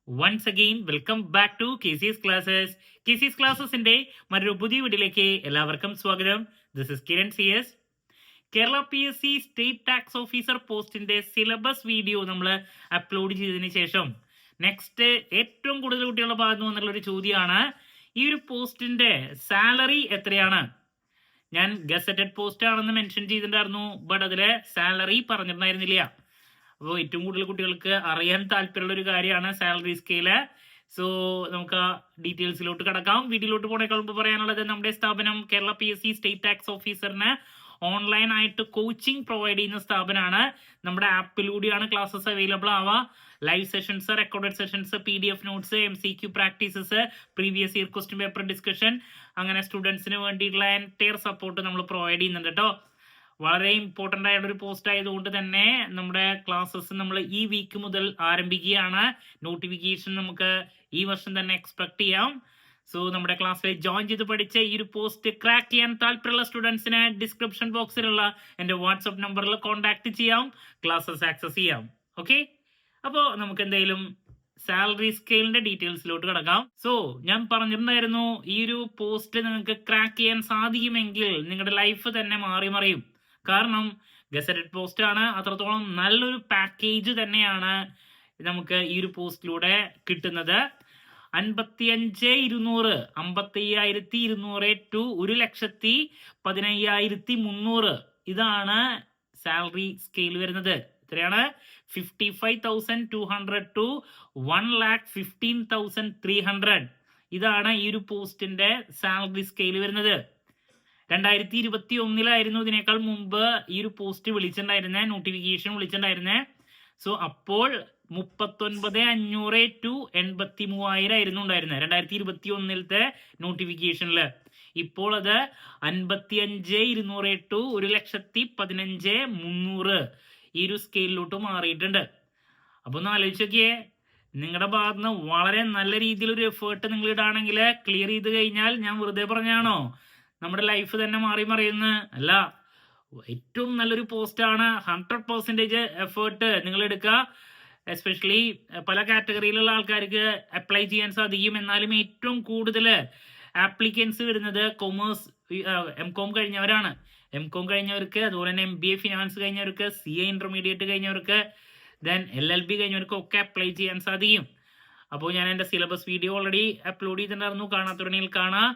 Once again welcome back to KCS classes. KCS ക്ലാസ്സസിന്റെ മറ്റൊരു പുതിയ വീഡിയോയിലേക്ക് എല്ലാവർക്കും സ്വാഗതം. This is Kiran CS. Kerala PSC state tax officer പോസ്റ്റിന്റെ സിലബസ് വീഡിയോ നമ്മൾ അപ്ലോഡ് ചെയ്തതിന് ശേഷം നെക്സ്റ്റ് ഏറ്റവും കൂടുതൽ കുട്ടികളുടെ ഭാഗത്ത് വന്നിട്ടുള്ള ഒരു ചോദ്യമാണ്, ഈ ഒരു പോസ്റ്റിന്റെ സാലറി എത്രയാണ്? ഞാൻ ഗസറ്റഡ് പോസ്റ്റ് ആണെന്ന് മെൻഷൻ ചെയ്തിട്ടുണ്ടായിരുന്നു, ബട്ട് അതിലെ സാലറി പറഞ്ഞിട്ടുണ്ടായിരുന്നില്ല. അപ്പോൾ ഏറ്റവും കൂടുതൽ കുട്ടികൾക്ക് അറിയാൻ താല്പര്യമുള്ള ഒരു കാര്യമാണ് സാലറി സ്കെയില്. സോ നമുക്ക് ആ ഡീറ്റെയിൽസിലോട്ട് കിടക്കാം. വീഡിയോയിലോട്ട് പോണേക്കാൾ മുമ്പ് പറയാനുള്ളത്, നമ്മുടെ സ്ഥാപനം കേരള PSC സ്റ്റേറ്റ് ടാക്സ് ഓഫീസറിന് ഓൺലൈൻ ആയിട്ട് കോച്ചിങ് പ്രൊവൈഡ് ചെയ്യുന്ന സ്ഥാപനമാണ്. നമ്മുടെ ആപ്പിലൂടെയാണ് ക്ലാസ്സസ് അവൈലബിൾ ആവുക. Live sessions, recorded sessions, PDF notes, MCQ practices, previous year question paper discussion, അങ്ങനെ സ്റ്റുഡൻസിന് വേണ്ടിയിട്ടുള്ള എൻറ്റയർ സപ്പോർട്ട് നമ്മൾ പ്രൊവൈഡ് ചെയ്യുന്നുണ്ട് കേട്ടോ. വളരെ ഇമ്പോർട്ടൻ്റ് ആയിട്ടുള്ള ഒരു പോസ്റ്റ് ആയതുകൊണ്ട് തന്നെ നമ്മുടെ ക്ലാസ്സസ് നമ്മൾ ഈ വീക്ക് മുതൽ ആരംഭിക്കുകയാണ്. നോട്ടിഫിക്കേഷൻ നമുക്ക് ഈ വർഷം തന്നെ എക്സ്പെക്ട് ചെയ്യാം. സോ നമ്മുടെ ക്ലാസ്സിൽ ജോയിൻ ചെയ്ത് പഠിച്ച് ഈ ഒരു പോസ്റ്റ് ക്രാക്ക് ചെയ്യാൻ താല്പര്യമുള്ള സ്റ്റുഡൻസിന് ഡിസ്ക്രിപ്ഷൻ ബോക്സിലുള്ള എൻ്റെ വാട്സപ്പ് നമ്പറിൽ കോൺടാക്ട് ചെയ്യാം, ക്ലാസ്സസ് ആക്സസ് ചെയ്യാം. ഓക്കെ, അപ്പോൾ നമുക്ക് എന്തെങ്കിലും സാലറി സ്കെയിലിന്റെ ഡീറ്റെയിൽസിലോട്ട് കിടക്കാം. സോ ഞാൻ പറഞ്ഞിട്ടുണ്ടായിരുന്നു, ഈ ഒരു പോസ്റ്റ് നിങ്ങൾക്ക് ക്രാക്ക് ചെയ്യാൻ സാധിക്കുമെങ്കിൽ നിങ്ങളുടെ ലൈഫ് തന്നെ മാറി മറിയും. കാരണം ഗസറ്റഡ് പോസ്റ്റ് ആണ്, അത്രത്തോളം നല്ലൊരു പാക്കേജ് തന്നെയാണ് നമുക്ക് ഈ ഒരു പോസ്റ്റിലൂടെ കിട്ടുന്നത്. 55,200 55,200 ടു 1,15,300 ഇതാണ് സാലറി സ്കെയിൽ വരുന്നത്. എത്രയാണ്? 55,200 ടു 1,15,300 ഇതാണ് ഈ ഒരു പോസ്റ്റിന്റെ സാലറി സ്കെയിൽ വരുന്നത്. 2021 ഇതിനേക്കാൾ മുമ്പ് ഈ ഒരു പോസ്റ്റ് വിളിച്ചിട്ടുണ്ടായിരുന്നേ, നോട്ടിഫിക്കേഷൻ വിളിച്ചിട്ടുണ്ടായിരുന്നേ. സോ അപ്പോൾ 39,500 ടു 83,000 ആയിരുന്നു ഉണ്ടായിരുന്നത് 2021 നോട്ടിഫിക്കേഷനിൽ. ഇപ്പോൾ അത് 55,200 ടു 1,15,300 ഈ ഒരു സ്കെയിലിലോട്ട് മാറിയിട്ടുണ്ട്. അപ്പൊ ഒന്ന് ആലോചിച്ച് നോക്കിയേ, നിങ്ങളുടെ ഭാഗത്ത് നിന്ന് വളരെ നല്ല രീതിയിൽ ഒരു എഫേർട്ട് നിങ്ങൾ ഇടാണെങ്കിൽ, ക്ലിയർ ചെയ്ത് കഴിഞ്ഞാൽ, ഞാൻ വെറുതെ പറഞ്ഞാണോ നമ്മുടെ ലൈഫ് തന്നെ മാറി മറിയുന്ന അല്ല, ഏറ്റവും നല്ലൊരു പോസ്റ്റാണ്. 100% എഫേർട്ട് നിങ്ങൾ എടുക്കുക. എസ്പെഷ്യലി പല കാറ്റഗറിയിലുള്ള ആൾക്കാർക്ക് അപ്ലൈ ചെയ്യാൻ സാധിക്കും. എന്നാലും ഏറ്റവും കൂടുതൽ ആപ്ലിക്കൻസ് വരുന്നത് കൊമേഴ്സ്, MCOM കഴിഞ്ഞവരാണ്. MCOM കഴിഞ്ഞവർക്ക്, അതുപോലെ തന്നെ MBA ഫിനാൻസ് കഴിഞ്ഞവർക്ക്, CA ഇന്റർമീഡിയറ്റ് കഴിഞ്ഞവർക്ക്, ദെൻ LLB കഴിഞ്ഞവർക്ക് ഒക്കെ അപ്ലൈ ചെയ്യാൻ സാധിക്കും. അപ്പോൾ ഞാൻ എൻ്റെ സിലബസ് വീഡിയോ ഓൾറെഡി അപ്ലോഡ് ചെയ്തിട്ടുണ്ടായിരുന്നു, കാണാത്തവരുണ്ടെങ്കിൽ കാണാം.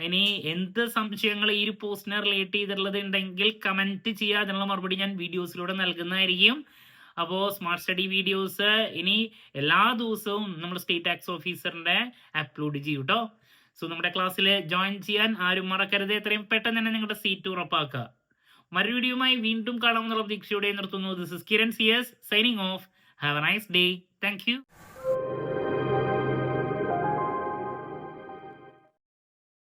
ഇനി എന്ത് സംശയങ്ങൾ ഈ ഒരു പോസ്റ്റിനെ റിലേറ്റ് ചെയ്തിട്ടുള്ളത് ഉണ്ടെങ്കിൽ കമൻറ്റ് ചെയ്യുക, അതിനുള്ള മറുപടി ഞാൻ വീഡിയോസിലൂടെ നൽകുന്നതായിരിക്കും. അപ്പോൾ സ്മാർട്ട് സ്റ്റഡി വീഡിയോസ് ഇനി എല്ലാ ദിവസവും നമ്മുടെ സ്റ്റേറ്റ് ടാക്സ് ഓഫീസറിൻ്റെ അപ്ലോഡ് ചെയ്യും കേട്ടോ. സോ നമ്മുടെ ക്ലാസ്സിൽ ജോയിൻ ചെയ്യാൻ ആരും മറക്കരുത്. എത്രയും പെട്ടെന്ന് തന്നെ നിങ്ങളുടെ സീറ്റ് ഉറപ്പാക്കുക. മറ്റൊരു വീഡിയോയുമായി വീണ്ടും കാണാമെന്നുള്ള പ്രതീക്ഷയോടെ നിർത്തുന്നു. This is Kiran CS signing off. Have a nice day. Thank U.